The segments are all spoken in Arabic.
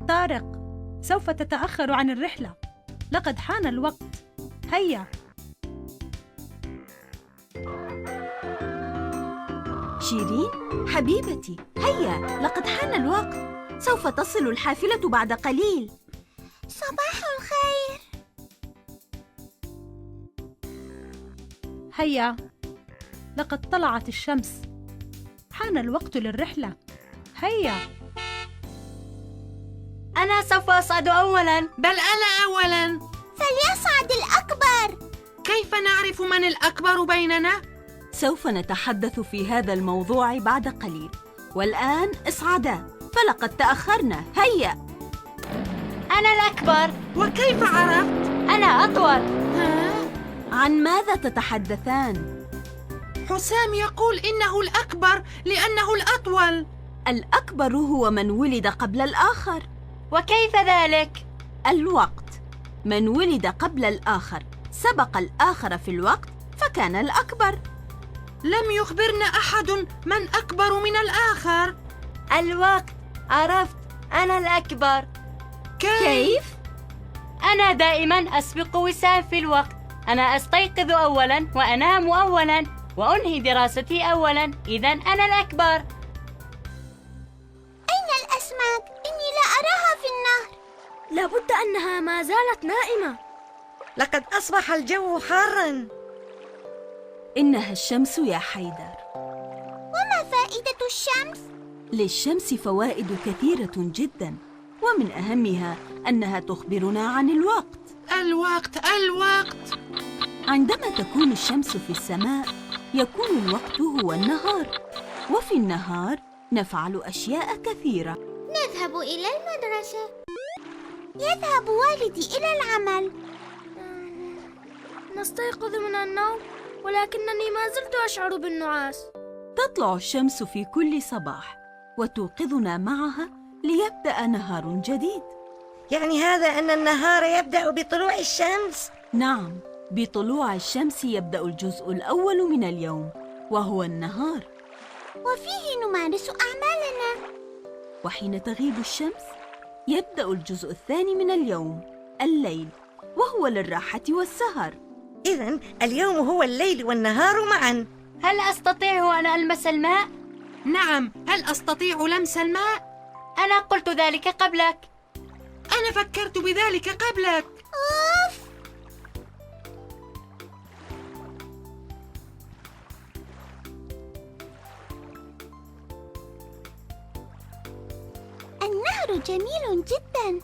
طارق، سوف تتأخر عن الرحلة. لقد حان الوقت. هيا. شيرين حبيبتي، هيا، لقد حان الوقت. سوف تصل الحافلة بعد قليل. صباح الخير. هيا، لقد طلعت الشمس. حان الوقت للرحلة. هيا. أنا سوف أصعد أولاً. بل أنا أولاً. فليصعد الأكبر. كيف نعرف من الأكبر بيننا؟ سوف نتحدث في هذا الموضوع بعد قليل، والآن اصعدا فلقد تأخرنا. هيا. أنا الأكبر. وكيف عرفت؟ أنا أطول. عن ماذا تتحدثان؟ حسام يقول إنه الأكبر لأنه الأطول. الأكبر هو من ولد قبل الآخر. وكيف ذلك؟ الوقت. من ولد قبل الآخر سبق الآخر في الوقت فكان الأكبر. لم يخبرنا أحد من أكبر من الآخر. الوقت. عرفت، أنا الأكبر. كيف؟ أنا دائماً أسبق وسام في الوقت. أنا أستيقظ أولاً وأنام أولاً وأنهي دراستي أولاً. إذن أنا الأكبر. أين الأسماك؟ إني لا أراها في النهر. لابد أنها ما زالت نائمة. لقد أصبح الجو حاراً. إنها الشمس يا حيدر. وما فائدة الشمس؟ للشمس فوائد كثيرة جداً، ومن أهمها أنها تخبرنا عن الوقت. الوقت. عندما تكون الشمس في السماء يكون الوقت هو النهار، وفي النهار نفعل أشياء كثيرة. نذهب إلى المدرسة. يذهب والدي إلى العمل. نستيقظ من النوم ولكنني ما زلت أشعر بالنعاس. تطلع الشمس في كل صباح وتوقظنا معها ليبدأ نهار جديد. يعني هذا أن النهار يبدأ بطلوع الشمس؟ نعم، بطلوع الشمس يبدأ الجزء الأول من اليوم وهو النهار، وفيه نمارس أعمالنا. وحين تغيب الشمس يبدأ الجزء الثاني من اليوم، الليل، وهو للراحة والسهر. إذن اليوم هو الليل والنهار معا. هل أستطيع أن ألمس الماء؟ نعم. هل أستطيع لمس الماء؟ أنا قلت ذلك قبلك. أنا فكرت بذلك قبلك. أوف. النهر جميل جدا.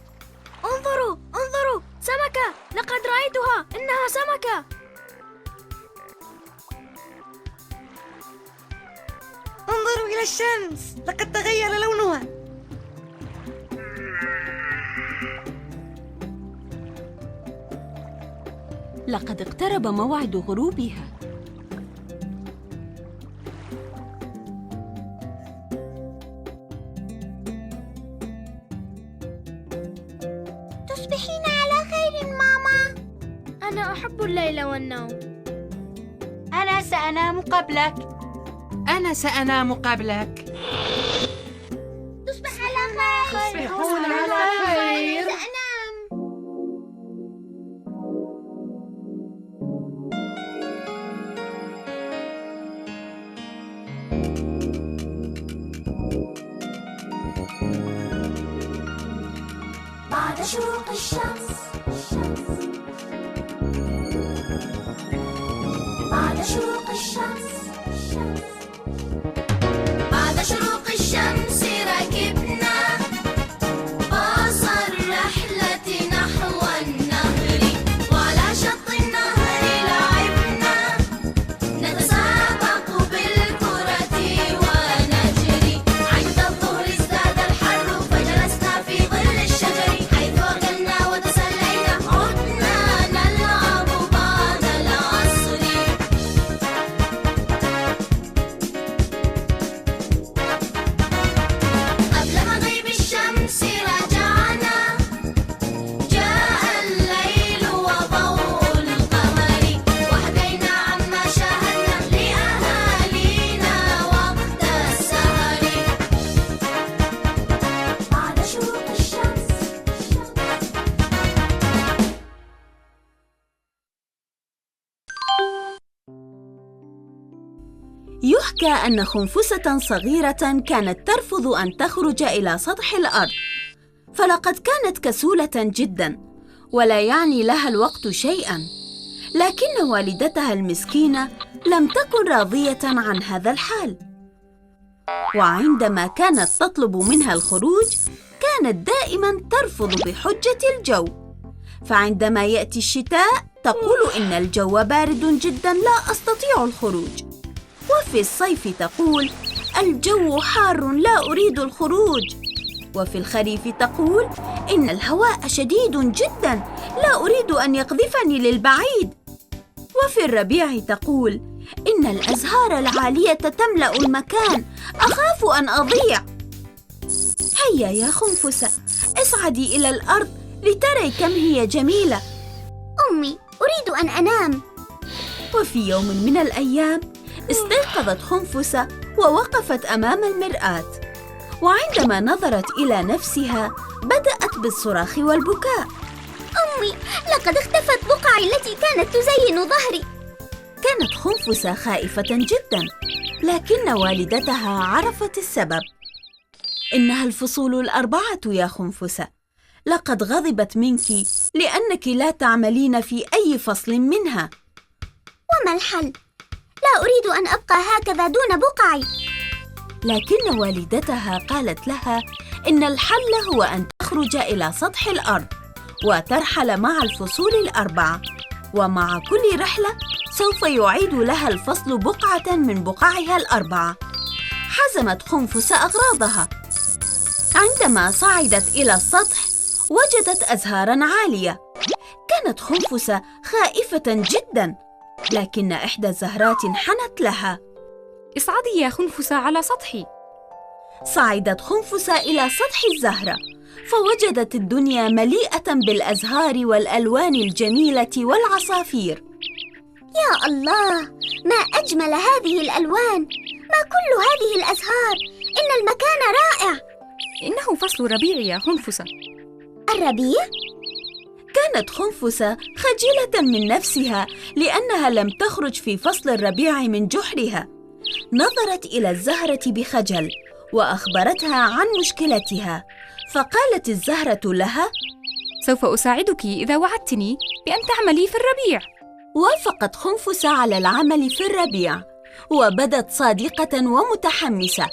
انظروا، سمكة. لقد رأيتها. إنها سمكة. انظروا إلى الشمس، لقد تغير لونها. لقد اقترب موعد غروبها. تصبحين على خير ماما. أنا أحب الليل والنوم. أنا سأنام قبلك. أنا سأنام قبلك. تصبح على خير. تصبحون على خير. سأنام. بعد شروق الشمس. بعد شروق الشمس. بعد شروق الشمس ركبنا باص الرحلة نحو النهر، وعلى شط النهر لعبنا نتسابق بالكرة ونجري. عند الظهر ازداد الحر فجلسنا في ظل الشجر، حيث أكلنا وتسلينا عدنا نلعب بعد العصر. يحكى أن خنفسة صغيرة كانت ترفض أن تخرج إلى سطح الأرض، فلقد كانت كسولة جداً ولا يعني لها الوقت شيئاً، لكن والدتها المسكينة لم تكن راضية عن هذا الحال، وعندما كانت تطلب منها الخروج كانت دائماً ترفض بحجة الجو. فعندما يأتي الشتاء تقول إن الجو بارد جداً لا أستطيع الخروج، وفي الصيف تقول الجو حار لا أريد الخروج، وفي الخريف تقول إن الهواء شديد جداً لا أريد أن يقذفني للبعيد، وفي الربيع تقول إن الأزهار العالية تملأ المكان أخاف أن أضيع. هيا يا خنفسة، اصعدي إلى الأرض لتري كم هي جميلة. أمي، أريد أن أنام. وفي يوم من الأيام استيقظت خنفسة ووقفت أمام المرآة، وعندما نظرت إلى نفسها بدأت بالصراخ والبكاء. أمي، لقد اختفت بقعي التي كانت تزين ظهري. كانت خنفسة خائفة جداً، لكن والدتها عرفت السبب. إنها الفصول ال4 يا خنفسة، لقد غضبت منك لأنك لا تعملين في أي فصل منها. وما الحل؟ لا أريد أن أبقى هكذا دون بقعي. لكن والدتها قالت لها إن الحل هو أن تخرج إلى سطح الأرض وترحل مع الفصول ال4، ومع كل رحلة سوف يعيد لها الفصل بقعة من بقعها ال4. حزمت خنفسة أغراضها. عندما صعدت إلى السطح وجدت أزهاراً عالية. كانت خنفسة خائفة جداً، لكن إحدى الزهرات انحنت لها. اصعدي يا خنفسة على سطحي. صعدت خنفسة إلى سطح الزهرة، فوجدت الدنيا مليئة بالأزهار والألوان الجميلة والعصافير. يا الله، ما أجمل هذه الألوان! ما كل هذه الأزهار! إن المكان رائع! إنه فصل الربيع يا خنفسة. الربيع؟ كانت خنفسة خجلة من نفسها لأنها لم تخرج في فصل الربيع من جحرها. نظرت إلى الزهرة بخجل وأخبرتها عن مشكلتها، فقالت الزهرة لها: سوف أساعدك إذا وعدتني بأن تعملي في الربيع. وافقت خنفسة على العمل في الربيع، وبدت صادقة ومتحمسة،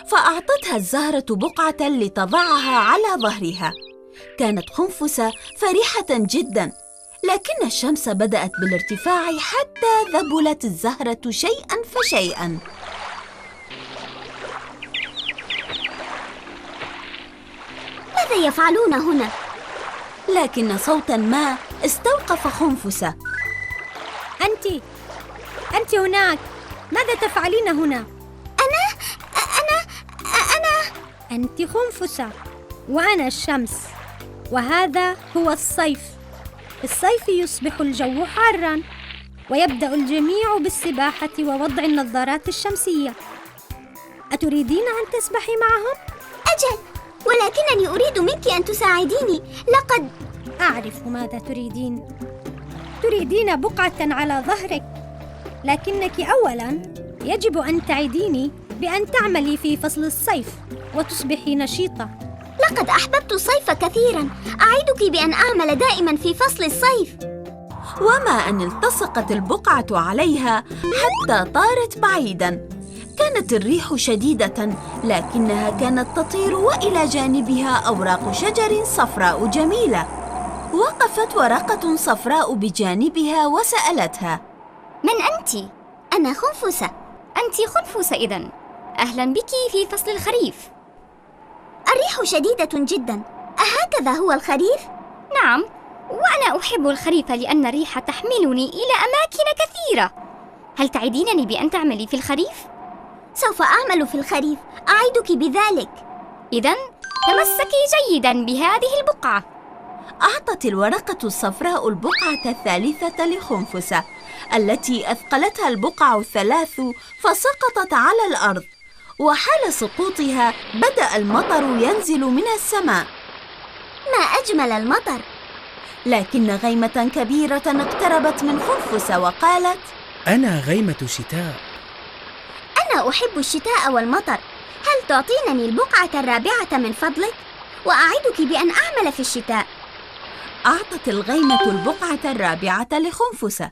فأعطتها الزهرة بقعة لتضعها على ظهرها. كانت خنفسة فرحة جداً، لكن الشمس بدأت بالارتفاع حتى ذبلت الزهرة شيئاً فشيئاً. ماذا يفعلون هنا؟ لكن صوتاً ما استوقف خنفسة. أنت هناك، ماذا تفعلين هنا؟ أنت خنفسة وأنا الشمس، وهذا هو الصيف. في الصيف يصبح الجو حاراً، ويبدأ الجميع بالسباحة ووضع النظارات الشمسية. أتريدين أن تسبحي معهم؟ أجل، ولكنني أريد منك أن تساعديني. لقد أعرف ماذا تريدين. تريدين بقعة على ظهرك، لكنك أولاً يجب أن تعديني بأن تعملي في فصل الصيف وتصبحي نشيطة. لقد أحببت الصيف كثيراً. أعدك بأن أعمل دائماً في فصل الصيف. وما أن التصقت البقعة عليها حتى طارت بعيداً. كانت الريح شديدة، لكنها كانت تطير، وإلى جانبها أوراق شجر صفراء جميلة. وقفت ورقة صفراء بجانبها وسألتها: من أنت؟ أنا خنفسة. أنت خنفسة إذن. أهلا بك في فصل الخريف. الريح شديدة جدا، أهكذا هو الخريف؟ نعم، وأنا أحب الخريف لأن الريح تحملني إلى أماكن كثيرة. هل تعدينني بأن تعملي في الخريف؟ سوف أعمل في الخريف، أعدك بذلك. إذن تمسكي جيدا بهذه البقعة. أعطت الورقة الصفراء البقعة الثالثة لخنفسة، التي أثقلتها البقع الثلاث فسقطت على الأرض. وحال سقوطها بدأ المطر ينزل من السماء. ما أجمل المطر! لكن غيمة كبيرة اقتربت من خنفسة وقالت: أنا غيمة شتاء. أنا أحب الشتاء والمطر. هل تعطينني البقعة الرابعة من فضلك؟ وأعدك بأن أعمل في الشتاء. أعطت الغيمة البقعة الرابعة لخنفسة.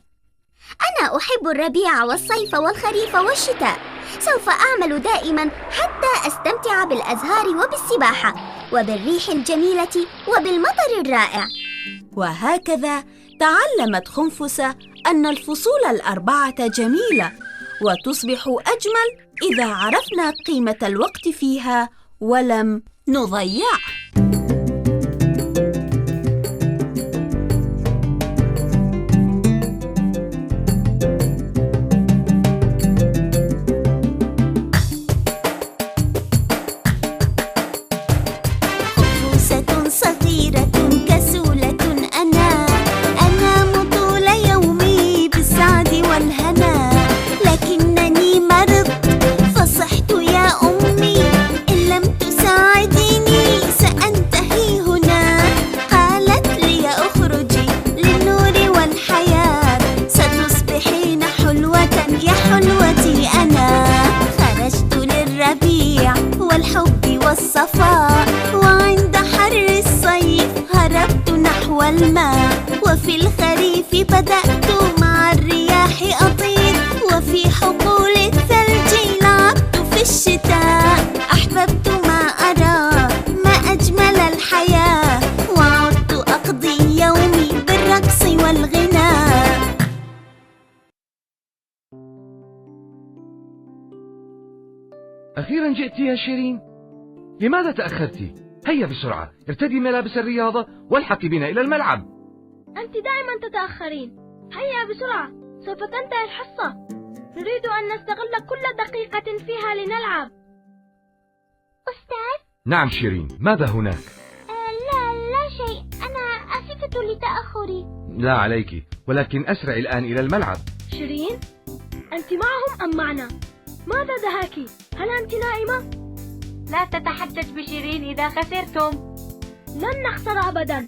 أنا أحب الربيع والصيف والخريف والشتاء. سوف أعمل دائما حتى أستمتع بالأزهار وبالسباحة وبالريح الجميلة وبالمطر الرائع. وهكذا تعلمت خنفسة أن الفصول الأربعة جميلة، وتصبح أجمل إذا عرفنا قيمة الوقت فيها ولم نضيعه. وعند حر الصيف هربت نحو الماء، وفي الخريف بدأت مع الرياح أطير، وفي حقول الثلج لعبت في الشتاء. أحببت ما أرى ما أجمل الحياة، وعدت أقضي يومي بالرقص والغناء. أخيرا جئت يا شيرين، لماذا تأخرت؟ هيا بسرعة ارتدي ملابس الرياضة والحقي بنا إلى الملعب. أنت دائما تتأخرين. هيا بسرعة، سوف تنتهي الحصة. نريد أن نستغل كل دقيقة فيها لنلعب. أستاذ؟ نعم شيرين، ماذا هناك؟ لا شيء، أنا آسفة لتأخري. لا عليك، ولكن أسرع الآن إلى الملعب. شيرين، أنت معهم أم معنا؟ ماذا دهاك؟ هل أنت نائمة؟ لا تتحدث بشيرين إذا خسرتم. لن نخسر أبدا،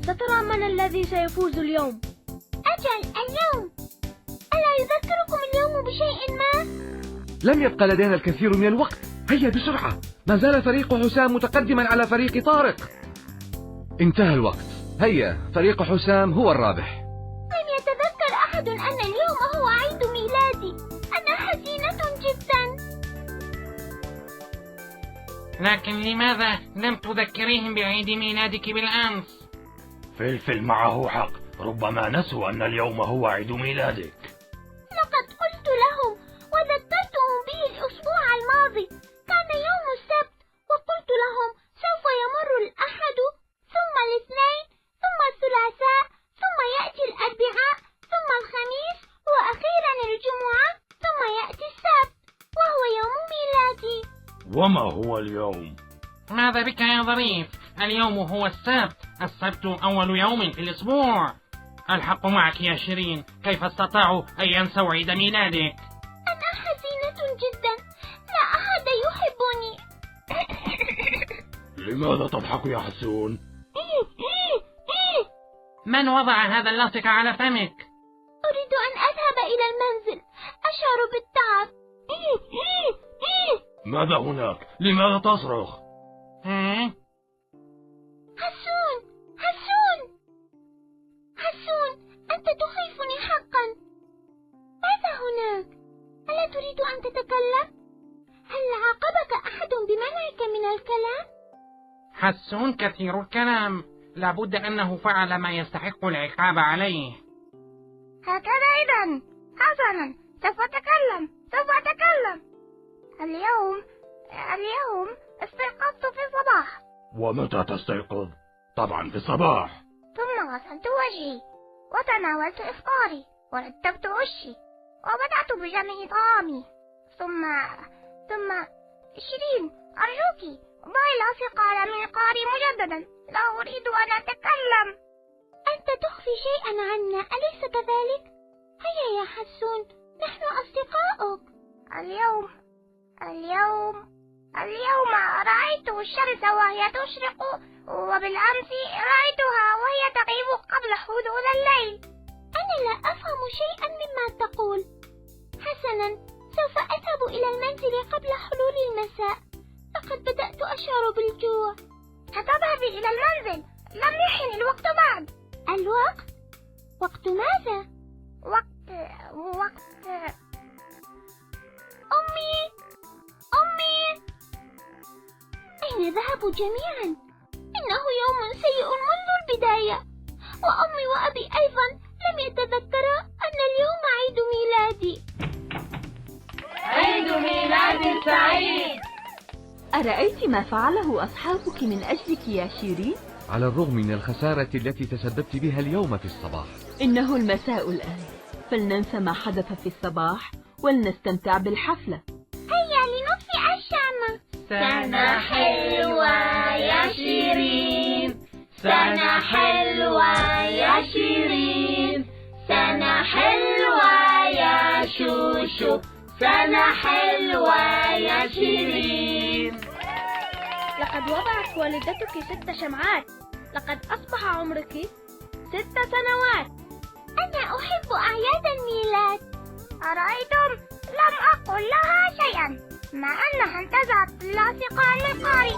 سترى من الذي سيفوز اليوم. أجل، اليوم؟ ألا يذكركم اليوم بشيء ما؟ لم يبقى لدينا الكثير من الوقت، هيا بسرعة، ما زال فريق حسام متقدما على فريق طارق. انتهى الوقت، هيا فريق حسام هو الرابح. لم يتذكر أحد أن اليوم هو عيد ميلادي. أنا حزينة جدا. لكن لماذا لم تذكريهم بعيد ميلادك بالأمس؟ فلفل معه حق، ربما نسوا أن اليوم هو عيد ميلادك. لقد قلت لهم وذكرتهم به الأسبوع الماضي. كان يوم السبت، وقلت لهم سوف يمر الأحد ثم الاثنين ثم الثلاثاء ثم يأتي الأربعاء ثم الخميس وأخيرا الجمعة ثم يأتي السبت وهو يوم ميلادي. وما هو اليوم؟ ماذا بك يا ظريف؟ اليوم هو السبت. السبت أول يوم في الأسبوع. الحق معك يا شيرين، كيف استطاعوا أن ينسوا عيد ميلادك؟ أنا حزينة جدا، لا أحد يحبني. لماذا تضحك يا حسون؟ من وضع هذا اللاصق على فمك؟ أريد أن أذهب إلى المنزل، أشعر بالتعب. ماذا هناك؟ لماذا تصرخ؟ حسون، أنت تخيفني حقا. ماذا هناك؟ ألا تريد أن تتكلم؟ هل عاقبك أحد بمنعك من الكلام؟ حسون كثير الكلام، لابد أنه فعل ما يستحق العقاب عليه. هكذا إذن، حسنا، سوف أتكلم. اليوم استيقظت في الصباح. ومتى تستيقظ؟ طبعا في الصباح. ثم غسلت وجهي وتناولت إفطاري ورتبت وشي وبدأت بجمع طعامي. ثم شيرين، أرجوك ضعي لاصق على منقاري مجددا، لا أريد أن أتكلم. أنت تخفي شيئا عنا، أليس كذلك؟ هيا يا حسون، نحن أصدقاؤك. اليوم رأيت الشمس وهي تشرق، وبالأمس رأيتها وهي تغيب قبل حدود الليل. أنا لا أفهم شيئا مما تقول. حسنا، سوف أذهب إلى المنزل قبل حلول المساء. لقد بدأت أشعر بالجوع. ستذهبي إلى المنزل، لم يحن الوقت بعد. الوقت؟ وقت ماذا؟ وقت أمي! أين ذهبوا جميعا؟ إنه يوم سيء منذ البداية، وأمي وأبي أيضا لم يتذكرا أن اليوم عيد ميلادي. عيد ميلاد سعيد! أرأيت ما فعله أصحابك من أجلك يا شيرين؟ على الرغم من الخسارة التي تسببت بها اليوم في الصباح. إنه المساء الآن، فلننسى ما حدث في الصباح ولنستمتع بالحفلة. هيا لنطفئ الشمع. سنة حلوة يا شيرين، سنة حلوة يا شيرين، سنة حلوة يا شوشو، سنة حلوة يا شيرين. لقد وضعت والدتك 6 شمعات. لقد أصبح عمرك 6 سنوات. أنا أحب أعياد الميلاد. أرأيتم؟ لم أقل لها شيئا، مع أنها انتزعت لاصقا لقاري.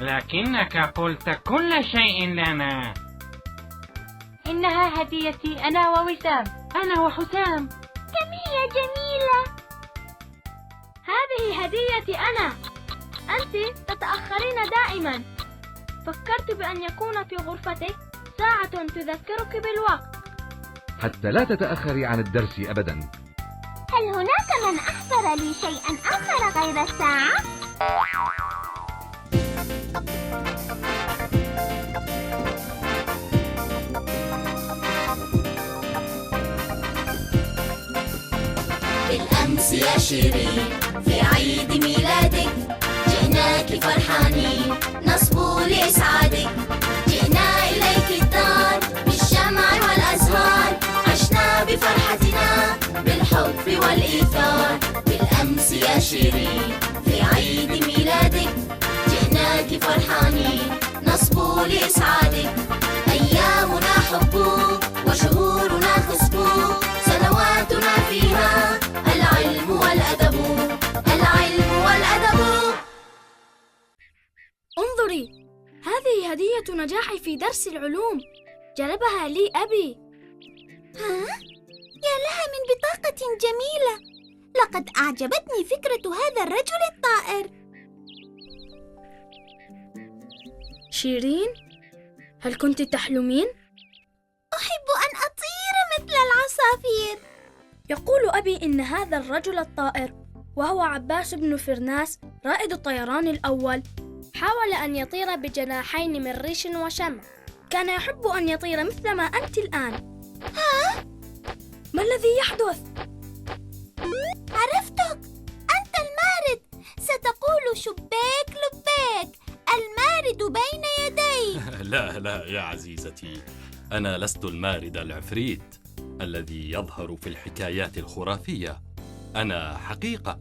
لكنك قلت كل شيء لنا. إنها هديتي أنا ووسام. أنا وحسام. كم هي جميلة. هذه هديتي أنا. أنت تتأخرين دائما. فكرت بأن يكون في غرفتك ساعة تذكرك بالوقت حتى لا تتأخري عن الدرس أبدا. هل هناك من أحضر لي شيئا آخر غير الساعة؟ بالأمس يا شيرين في عيد ميلادك جئناك فرحانين نصبو لإسعادك. جئنا إليك الدار بالشمع والأزهار، عشنا بفرحتنا بالحب والإيثار. بالأمس يا شيرين في عيد ميلادك جئناك فرحانين نصبو لإسعادك. أيامنا حب وشهورنا خصب، سنواتنا فيها العلم والأدب، العلم والأدب. انظري، هذه هدية نجاحي في درس العلوم. جلبها لي أبي. ها؟ يا لها من بطاقة جميلة. لقد أعجبتني فكرة هذا الرجل الطائر. شيرين، هل كنت تحلمين؟ أحب أن أطير مثل العصافير. يقول أبي إن هذا الرجل الطائر، وهو عباس بن فرناس رائد الطيران الأول، حاول أن يطير بجناحين من ريش وشمع. كان يحب أن يطير مثل ما أنت الآن. ها؟ ما الذي يحدث؟ عرفتك، أنت المارد. ستقول شباك لباك، المارد بين يديك. لا يا عزيزتي، أنا لست المارد العفريت الذي يظهر في الحكايات الخرافية. أنا حقيقة،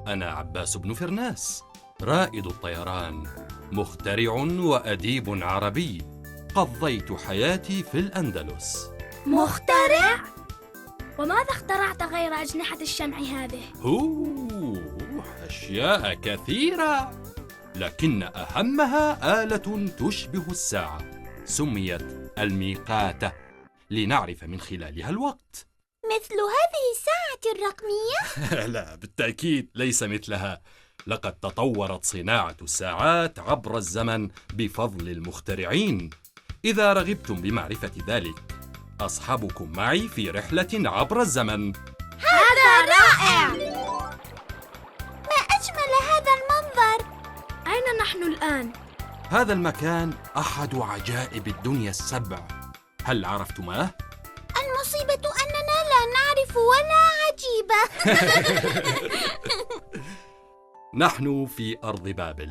أنا عباس بن فرناس رائد الطيران، مخترع وأديب عربي. قضيت حياتي في الأندلس. مخترع؟ وماذا اخترعت غير أجنحة الشمع هذه؟ أشياء كثيرة، لكن أهمها آلة تشبه الساعة، سميت الميقاتة، لنعرف من خلالها الوقت. مثل هذه الساعة الرقمية؟ لا بالتأكيد ليس مثلها. لقد تطورت صناعة الساعات عبر الزمن بفضل المخترعين. إذا رغبتم بمعرفة ذلك أصحبكم معي في رحلة عبر الزمن. هذا رائع! ما أجمل هذا المنظر! أين نحن الآن؟ هذا المكان أحد عجائب الدنيا السبع. هل عرفتماه؟ المصيبة أننا لا نعرف ولا عجيبة. نحن في أرض بابل،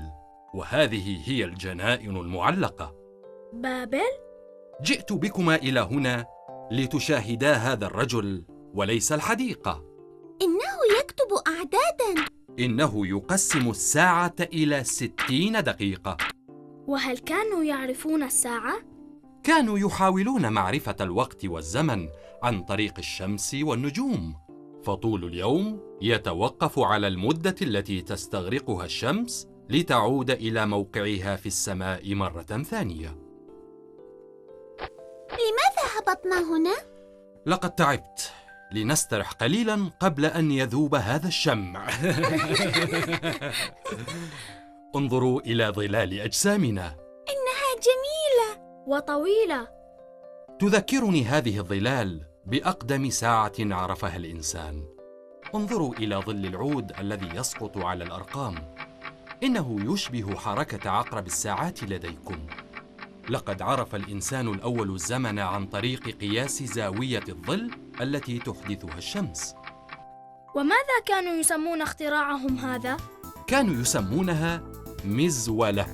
وهذه هي الجنائن المعلقة. بابل؟ جئت بكما إلى هنا لتشاهدا هذا الرجل وليس الحديقة. إنه يكتب أعداداً. إنه يقسم الساعة إلى 60 دقيقة. وهل كانوا يعرفون الساعة؟ كانوا يحاولون معرفة الوقت والزمن عن طريق الشمس والنجوم. فطول اليوم يتوقف على المدة التي تستغرقها الشمس لتعود إلى موقعها في السماء مرة ثانية. لماذا هبطنا هنا؟ لقد تعبت، لنسترح قليلا قبل أن يذوب هذا الشمع. انظروا إلى ظلال أجسامنا، إنها جميلة وطويلة. تذكرني هذه الظلال بأقدم ساعة عرفها الإنسان. انظروا إلى ظل العود الذي يسقط على الأرقام، إنه يشبه حركة عقرب الساعات لديكم. لقد عرف الإنسان الأول الزمن عن طريق قياس زاوية الظل التي تحدثها الشمس. وماذا كانوا يسمون اختراعهم هذا؟ كانوا يسمونها مزولة،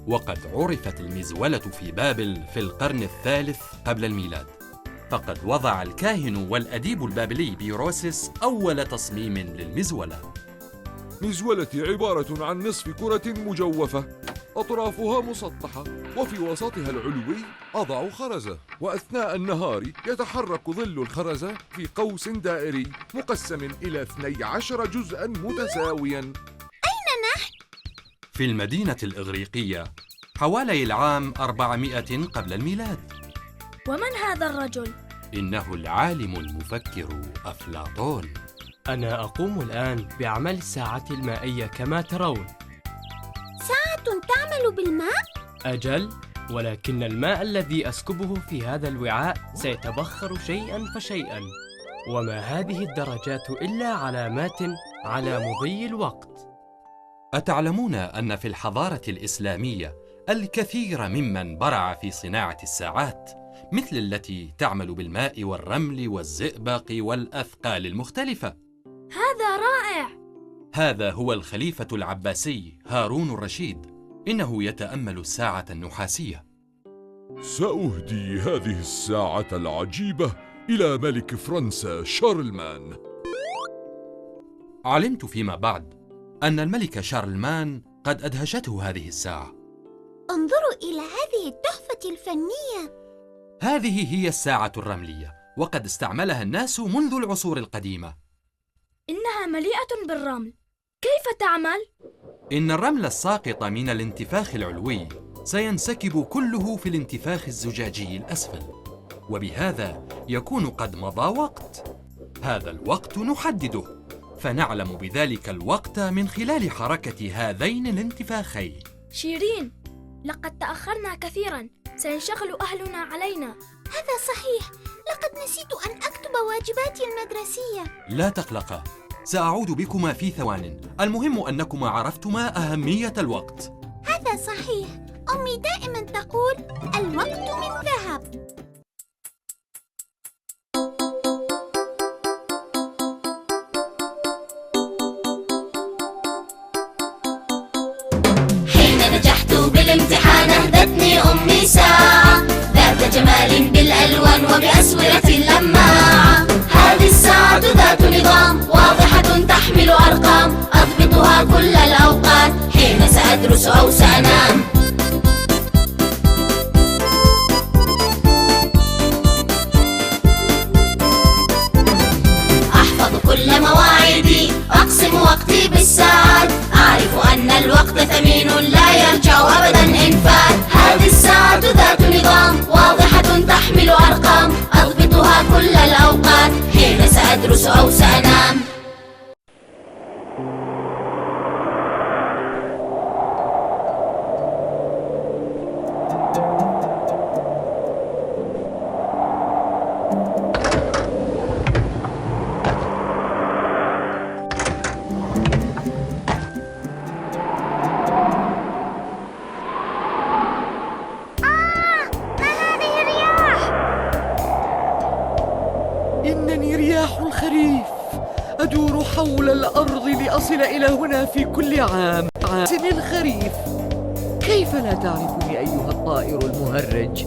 وقد عرفت المزولة في بابل في القرن الثالث قبل الميلاد، فقد وضع الكاهن والأديب البابلي بيروسس أول تصميم للمزولة. مزولتي عبارة عن نصف كرة مجوفة أطرافها مسطحة، وفي وسطها العلوي أضع خرزة، وأثناء النهار يتحرك ظل الخرزة في قوس دائري مقسم إلى 12 جزءا متساويا. أين نحن؟ في المدينة الإغريقية حوالي العام 400 قبل الميلاد. ومن هذا الرجل؟ إنه العالم المفكر أفلاطون. أنا أقوم الآن بعمل الساعة المائية كما ترون. ساعة تعمل بالماء؟ أجل، ولكن الماء الذي أسكبه في هذا الوعاء سيتبخر شيئا فشيئا، وما هذه الدرجات إلا علامات على مضي الوقت. أتعلمون أن في الحضارة الإسلامية الكثير ممن برع في صناعة الساعات، مثل التي تعمل بالماء والرمل والزئبق والأثقال المختلفة؟ هذا رائع! هذا هو الخليفة العباسي هارون الرشيد، إنه يتأمل الساعة النحاسية. سأهدي هذه الساعة العجيبة إلى ملك فرنسا شارلمان. علمت فيما بعد أن الملك شارلمان قد أدهشته هذه الساعة. انظروا إلى هذه التحفة الفنية. هذه هي الساعة الرملية، وقد استعملها الناس منذ العصور القديمة. إنها مليئة بالرمل. كيف تعمل؟ إن الرمل الساقط من الانتفاخ العلوي سينسكب كله في الانتفاخ الزجاجي الأسفل، وبهذا يكون قد مضى وقت. هذا الوقت نحدده، فنعلم بذلك الوقت من خلال حركة هذين الانتفاخين. شيرين، لقد تأخرنا كثيرا، سينشغل أهلنا علينا. هذا صحيح، لقد نسيت أن أكتب واجباتي المدرسية. لا تقلقا، سأعود بكما في ثوان. المهم أنكما عرفتما أهمية الوقت. هذا صحيح، أمي دائما تقول الوقت من ذهب. حين نجحت بالامتحان أهدتني أمي ساعة ذات جمال بالألوان وبأسورة لماعة. هذه الساعة ذات نظام واضحة تحمل أرقام أضبطها كل الأوقات حين سأدرس أو سأنام. أحفظ كل مواعيدي، أقسم وقتي بالساعات، أعرف أن الوقت ثمين لا يرجع أبدا إن فات. هذه الساعة ذات نظام واضحة تحمل أرقام أضبطها كل الأوقات حين سأدرس أو سأنام. إنني رياح الخريف أدور حول الأرض لأصل إلى هنا في كل عام موسم الخريف. كيف لا تعرفني أيها الطائر المهرج؟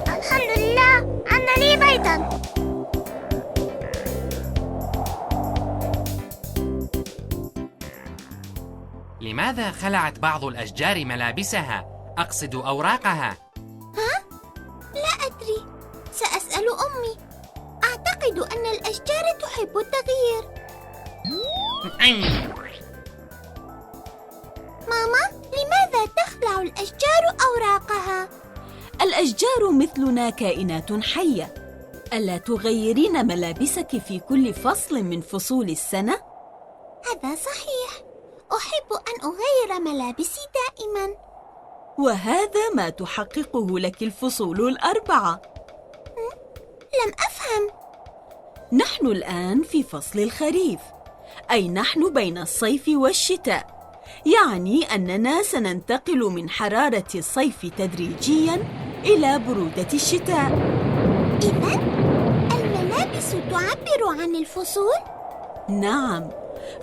الحمد لله أن لي بيتا. لماذا خلعت بعض الأشجار ملابسها؟ أقصد أوراقها. أمي، أعتقد أن الأشجار تحب التغيير. ماما، لماذا تخلع الأشجار أوراقها؟ الأشجار مثلنا كائنات حية. ألا تغيرين ملابسك في كل فصل من فصول السنة؟ هذا صحيح، أحب أن أغير ملابسي دائما. وهذا ما تحققه لك الفصول ال4. لم أفهم. نحن الآن في فصل الخريف، أي نحن بين الصيف والشتاء، يعني أننا سننتقل من حرارة الصيف تدريجياً إلى برودة الشتاء. إذن الملابس تعبر عن الفصول؟ نعم،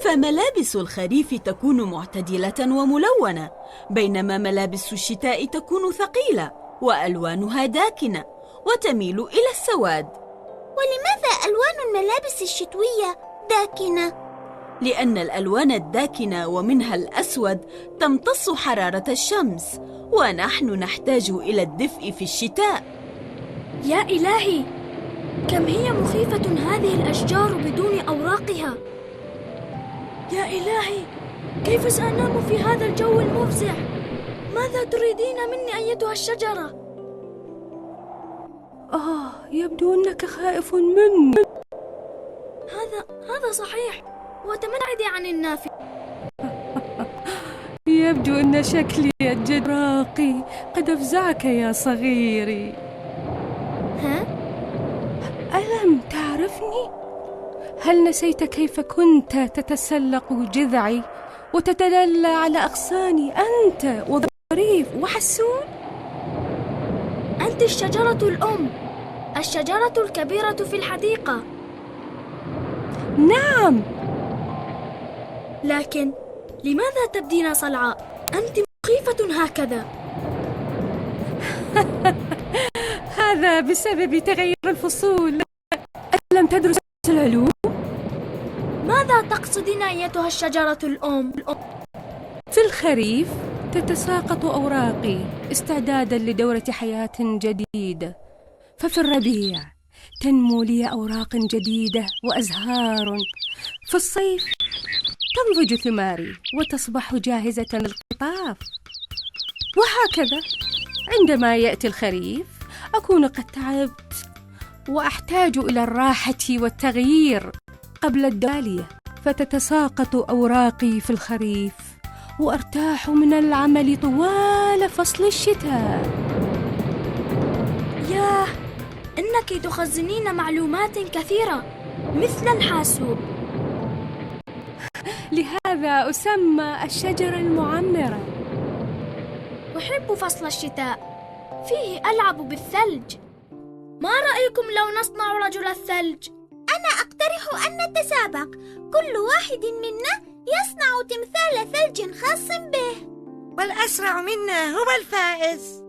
فملابس الخريف تكون معتدلة وملونة، بينما ملابس الشتاء تكون ثقيلة وألوانها داكنة وتميل إلى السواد. ولماذا ألوان الملابس الشتوية داكنة؟ لأن الألوان الداكنة ومنها الأسود تمتص حرارة الشمس، ونحن نحتاج إلى الدفء في الشتاء. يا إلهي، كم هي مخيفة هذه الأشجار بدون أوراقها! يا إلهي، كيف سأنام في هذا الجو المفزع؟ ماذا تريدين مني أيتها الشجرة؟ يبدو أنك خائف مني. هذا صحيح، وتمتعدي عن النافذة. يبدو أن شكلي الجد راقي قد أفزعك يا صغيري. ألم تعرفني؟ هل نسيت كيف كنت تتسلق جذعي وتتدلى على أغصاني أنت وظريف وحسون؟ أنت الشجرة الأم، الشجرة الكبيرة في الحديقة. نعم، لكن لماذا تبدين صلعاء؟ أنت مخيفة هكذا. هذا بسبب تغير الفصول. ألم تدرس العلوم؟ ماذا تقصدين أيتها الشجرة الأم؟ في الخريف تتساقط أوراقي استعدادا لدورة حياة جديدة، ففي الربيع تنمو لي أوراق جديدة وأزهار. في الصيف تنضج ثماري وتصبح جاهزة للقطاف. وهكذا عندما يأتي الخريف أكون قد تعبت وأحتاج إلى الراحة والتغيير قبل الدالية، فتتساقط أوراقي في الخريف وأرتاح من العمل طوال فصل الشتاء. ياه، إنك تخزنين معلومات كثيرة مثل الحاسوب. لهذا أسمى الشجرة المعمرة. أحب فصل الشتاء، فيه ألعب بالثلج. ما رأيكم لو نصنع رجل الثلج؟ أنا أقترح أن نتسابق، كل واحد منا يصنع تمثال ثلج خاص به، والأسرع منا هو الفائز.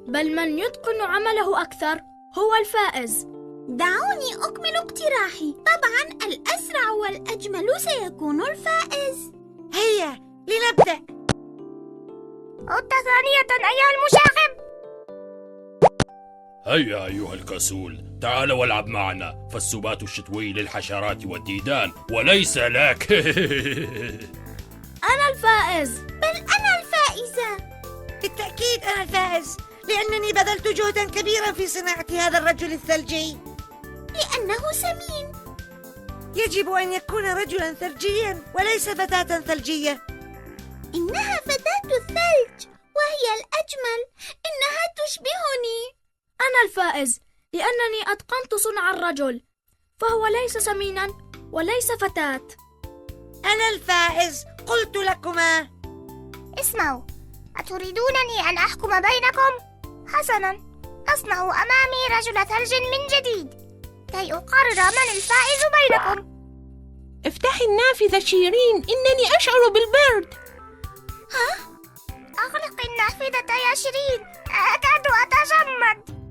بل من يتقن عمله أكثر هو الفائز. دعوني أكمل اقتراحي. طبعا الأسرع والأجمل سيكون الفائز. هيا لنبدأ. عدت ثانية أيها المشاغب. هيا أيها الكسول، تعال والعب معنا، فالسبات الشتوي للحشرات والديدان وليس لك. أنا الفائز. بل أنا الفائزة. بالتأكيد أنا الفائز، لأنني بذلت جهدا كبيرا في صناعة هذا الرجل الثلجي. لأنه سمين. يجب أن يكون رجلا ثلجيا وليس فتاة ثلجية. إنها فتاة الثلج وهي الأجمل، إنها تشبهني. أنا الفائز لأنني أتقنت صنع الرجل، فهو ليس سمينا وليس فتاة. أنا الفائز، قلت لكما. اسمعوا، أتريدونني أن أحكم بينكم؟ حسنا، أصنع أمامي رجل ثلج من جديد كي أقرر من الفائز بينكم. افتحي النافذة شيرين، إنني أشعر بالبرد. ها؟ أغلق النافذة يا شيرين، أكاد أتجمد.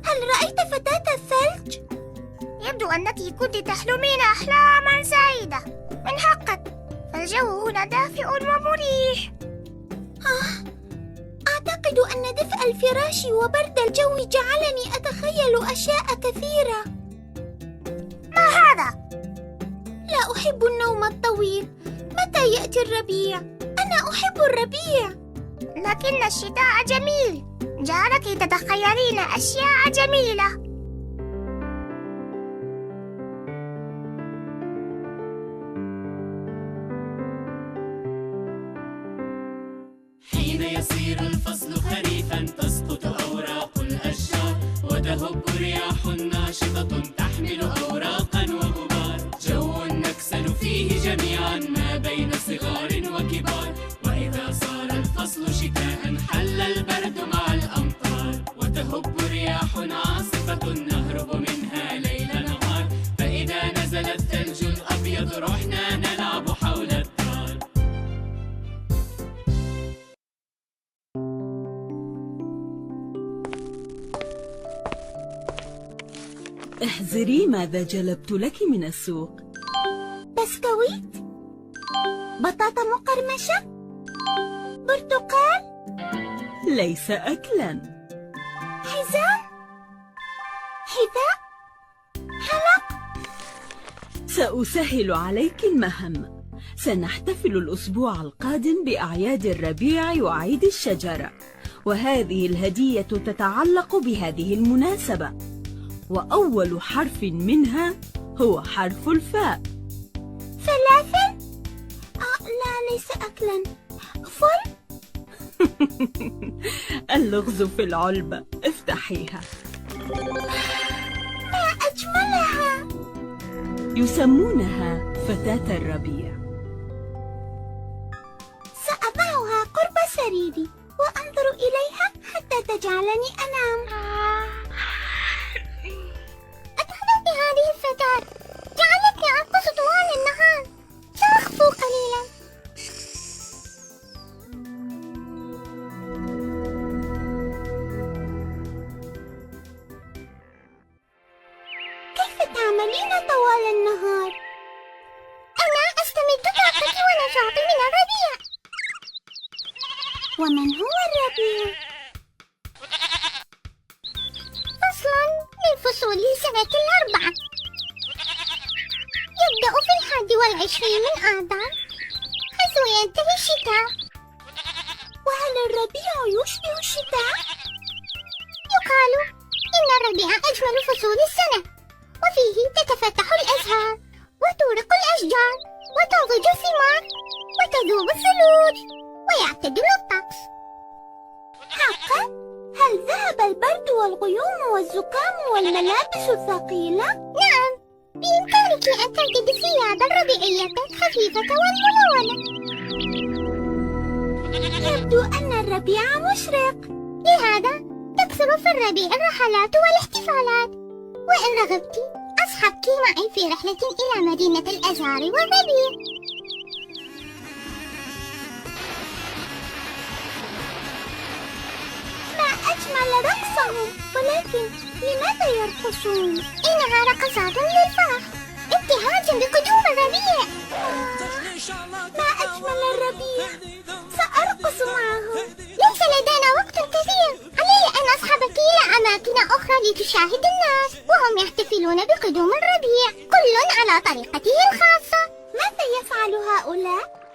هل رأيت فتاة الثلج؟ يبدو أنك كنت تحلمين أحلاما سعيدة. من حقك، فالجو هنا دافئ ومريح. أعتقد أن دفء الفراش وبرد الجو جعلني أتخيل أشياء كثيرة. ما هذا؟ لا أحب النوم الطويل. متى يأتي الربيع؟ أنا أحب الربيع. لكن الشتاء جميل. جعلك تتخيلين أشياء جميلة. حين يصير الفصل خريفا تسقط أوراق الأشجار وتهب رياح ناشطة تحمل أوراقا وغبار. جو نكسل فيه جميعا ما بين صغار وكبار. وإذا صار الفصل شتاء حل البرد مع الأمطار وتهب رياح عاصفة نهرب منها ليل نهار. فإذا نزل الثلج الأبيض رحنا نلعب حول الدار. احذري ماذا جلبت لك من السوق. بسكويت، بطاطا مقرمشة، برتقال. ليس أكلا. حزام، حذاء، حلق. سأسهل عليك المهمة. سنحتفل الأسبوع القادم بأعياد الربيع وعيد الشجرة، وهذه الهدية تتعلق بهذه المناسبة، وأول حرف منها هو حرف الفاء. فلافل؟ لا، ليس أكلا. فل؟ اللغز في العلبة، افتحيها. ما أجملها! يسمونها فتاة الربيع. سأضعها قرب سريري وأنظر إليها حتى تجعلني أنام. أتحدث هذه الفتاة جعلتني أرقص طوال النهار. سأخفو قليلا. كيف تعملين طوال النهار؟ أنا أستمد طاقتي ونشاطي من الربيع. ومن هو الربيع؟ فصل من فصول السنة الأربعة، يبدأ في 21 من آذار حيث ينتهي الشتاء. وهل الربيع يشبه الشتاء؟ يقال إن الربيع أجمل فصول السنة، وفيه تتفتح الأزهار وتورق الأشجار وتنضج الثمار وتذوب الثلوج ويعتدل الطقس. حقا؟ هل ذهب البرد والغيوم والزكام والملابس الثقيلة؟ نعم، بإمكانك أن ترتدي ثيابا ربيعية خفيفة والملونة. يبدو أن الربيع مشرق، لهذا تكثر في الربيع الرحلات والاحتفالات. وإن رغبت أصحبك معي في رحلة إلى مدينة الأزهار والربيع. ما أجمل رقصهم، ولكن لماذا يرقصون؟ إنها رقصات للفرح ابتهاجا بقدوم الربيع. ما أجمل الربيع، سأرقص معهم. ليس لدينا وقت كثير، علي أن أصحبك إلى أماكن أخرى لتشاهد الناس وهم يحتفلون بقدوم الربيع، كل على طريقته الخاصة. ماذا يفعل هؤلاء؟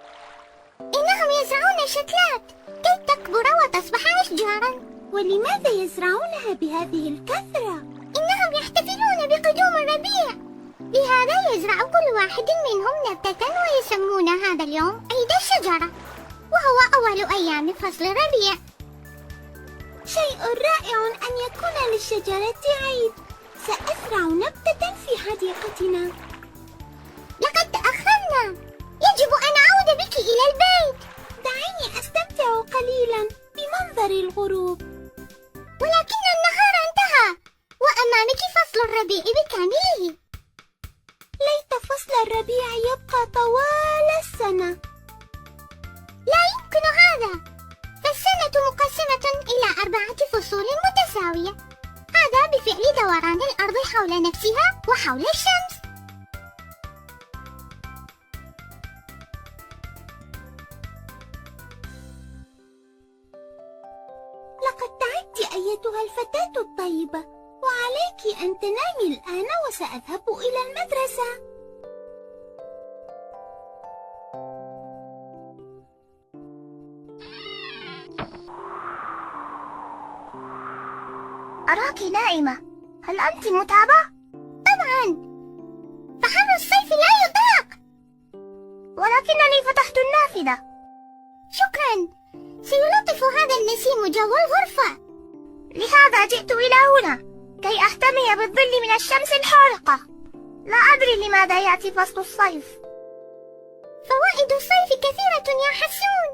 إنهم يزرعون شتلات كي تكبر وتصبح أشجارا. ولماذا يزرعونها بهذه الكثرة؟ إنهم يحتفلون بقدوم الربيع، لهذا يزرع كل واحد منهم نبتة ويسمون هذا اليوم عيد الشجرة، وهو أول أيام فصل الربيع. شيء رائع أن يكون للشجرة عيد. سأزرع نبتة في حديقتنا. لقد تأخرنا، يجب أن أعود بك إلى البيت. دعيني أستمتع قليلا بمنظر الغروب. ولكن النهار انتهى وأمامك فصل الربيع بكامله. ليت فصل الربيع يبقى طوال السنة. لا يمكن هذا، فالسنة مقسمة إلى 4 فصول متساوية، هذا بفعل دوران الأرض حول نفسها وحول الشمس. لقد تعبت أيتها الفتاة الطيبة، وعليك أن تنامي الآن وسأذهب إلى المدرسة. أراك نائمة. هل أنت متعبة؟ طبعا، فحر الصيف لا يطاق. ولكنني فتحت النافذة. شكرا، سيلطف هذا النسيم جو الغرفة. لهذا جئت إلى هنا كي أحتمي بالظل من الشمس الحارقة. لا أدري لماذا يأتي فصل الصيف. فوائد الصيف كثيرة يا حسون،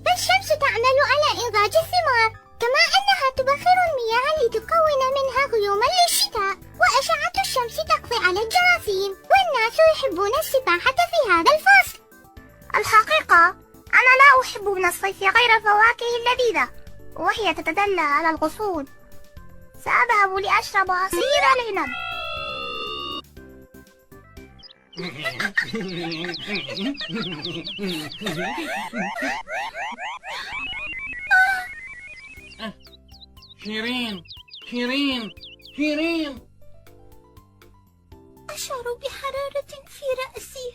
فالشمس تعمل على إنضاج الثمار، كما أنها تبخر المياه لتكون منها غيوما للشتاء، وأشعة الشمس تقضي على الجراثيم، والناس يحبون السباحة في هذا الفصل. الحقيقة أنا لا أحب من الصيف غير الفواكه اللذيذة، وهي تتدلى على الغصون. سأذهب لأشرب عصير العنب. شيرين شيرين شيرين، أشعر بحرارة في رأسي.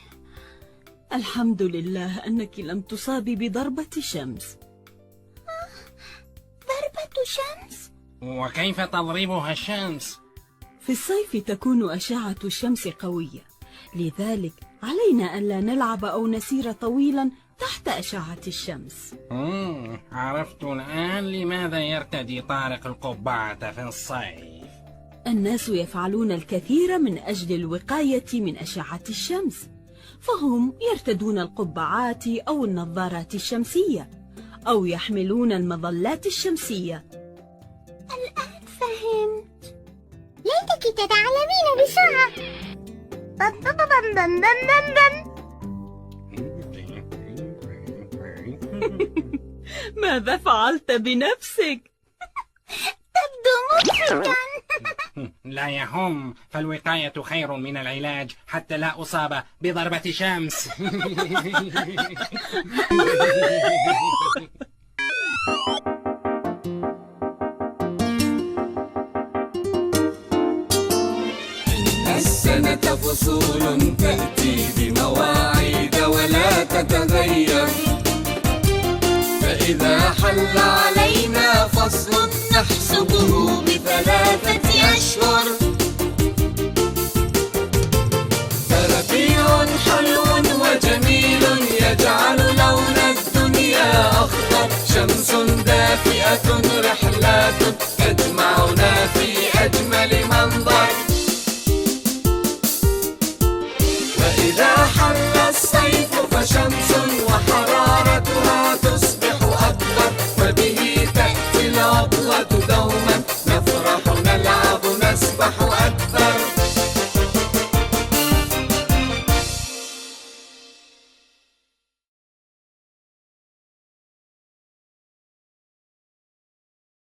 الحمد لله أنك لم تصابي بضربة شمس. ضربة شمس؟ وكيف تضربها الشمس؟ في الصيف تكون أشعة الشمس قوية، لذلك علينا ألا نلعب أو نسير طويلا تحت أشعة الشمس. عرفت الآن لماذا يرتدي طارق القبعة في الصيف. الناس يفعلون الكثير من أجل الوقاية من أشعة الشمس، فهم يرتدون القبعات أو النظارات الشمسية، أو يحملون المظلات الشمسية. الآن فهمت. ليتك تتعلمين بسرعة. ماذا فعلت بنفسك؟ تبدو مضحكا. لا يهم، فالوقاية خير من العلاج حتى لا أصاب بضربة شمس. السنة فصول تأتي بمواعيد ولا تتغير، فإذا حل علينا فصل نحسبه ب3 أشهر. فربيع حلو وجميل يجعل لون الدنيا أخضر، شمس